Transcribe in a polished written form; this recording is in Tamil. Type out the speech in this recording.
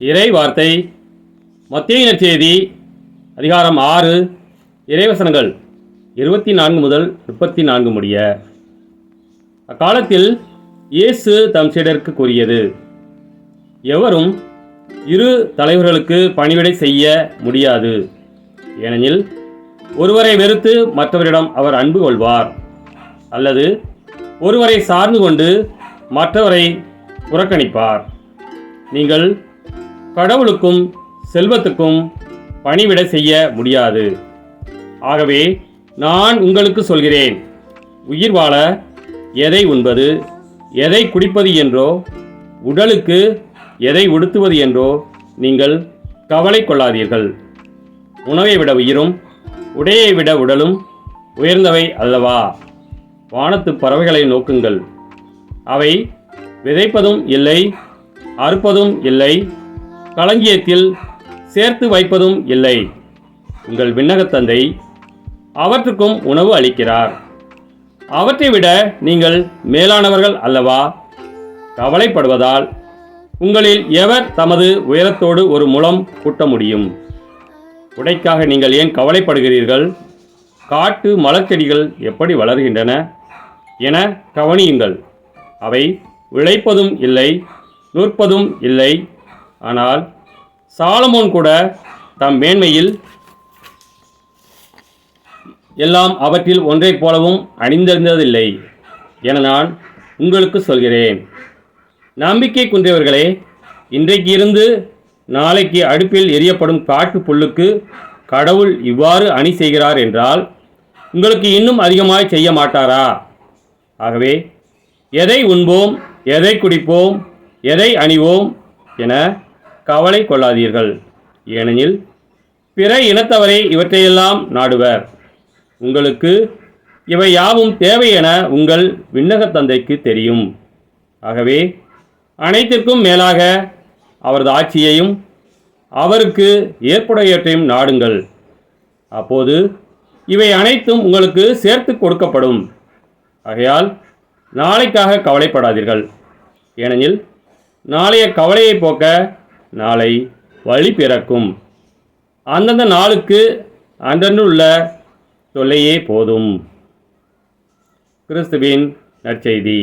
இறை வார்த்தை மத்தேயு நற்செய்தி அதிகாரம் 6 இறைவசனங்கள் 24 முதல் 34 முடிய. அக்காலத்தில் இயேசு தம் சீடருக்கு கூறியது: எவரும் இரு தலைவர்களுக்கு பணிவிடை செய்ய முடியாது. ஏனெனில் ஒருவரை வெறுத்து மற்றவரிடம் அவர் அன்பு கொள்வார், அல்லது ஒருவரை சார்ந்து கொண்டு மற்றவரை புறக்கணிப்பார். நீங்கள் கடவுளுக்கும் செல்வத்துக்கும் பணிவிடை செய்ய முடியாது. ஆகவே நான் உங்களுக்கு சொல்கிறேன், உயிர் வாழ எதை உண்பது, எதை குடிப்பது என்றோ, உடலுக்கு எதை உடுத்துவது என்றோ நீங்கள் கவலை கொள்ளாதீர்கள். உணவை விட உயிரும் உடையை விட உடலும் உயர்ந்தவை அல்லவா? வானத்து பறவைகளை நோக்குங்கள். அவை விதைப்பதும் இல்லை, அறுப்பதும் இல்லை, களஞ்சியத்தில் சேர்த்து வைப்பதும் இல்லை. உங்கள் விண்ணகத் தந்தை அவற்றுக்கும் உணவு அளிக்கிறார். அவற்றை விட நீங்கள் மேலானவர்கள் அல்லவா? கவலைப்படுவதால் உங்களில் எவர் தமது உயரத்தோடு ஒரு முழம் கூட்ட முடியும்? உடைக்காக நீங்கள் ஏன் கவலைப்படுகிறீர்கள்? காட்டு மலர்ச்செடிகள் எப்படி வளர்கின்றன என கவனியுங்கள். அவை உழைப்பதும் இல்லை, நூற்பதும் இல்லை. ஆனால் சாலமோன் கூட தம் மேன்மையில் எல்லாம் அவற்றில் ஒன்றைப் போலவும் அணிந்திருந்ததில்லை என நான் உங்களுக்கு சொல்கிறேன். நம்பிக்கை குன்றியவர்களே, இன்றைக்கு இருந்து நாளைக்கு அடுப்பில் எரியப்படும் காட்டு புல்லுக்கு கடவுள் இவ்வாறு அணி செய்கிறார் என்றால் உங்களுக்கு இன்னும் அதிகமாய் செய்ய மாட்டாரா? ஆகவே எதை உண்போம், எதை குடிப்போம், எதை அணிவோம் என கவலை கொள்ளாதீர்கள். ஏனெனில் பிற இனத்தவரை இவற்றையெல்லாம் நாடுவர். உங்களுக்கு இவை யாவும் தேவை என உங்கள் விண்ணகத் தந்தைக்கு தெரியும். ஆகவே அனைத்திற்கும் மேலாக அவரது ஆட்சியையும் அவருக்கு ஏற்புடையவற்றையும் நாடுங்கள். அப்போது இவை அனைத்தும் உங்களுக்கு சேர்த்து கொடுக்கப்படும். ஆகையால் நாளைக்காக கவலைப்படாதீர்கள். ஏனெனில் நாளைய கவலையை போக்க நாளை வழி பிறக்கும். அந்தந்த நாளுக்கு அன்றன்று உள்ள தொல்லையே போதும். கிறிஸ்துவின் நற்செய்தி.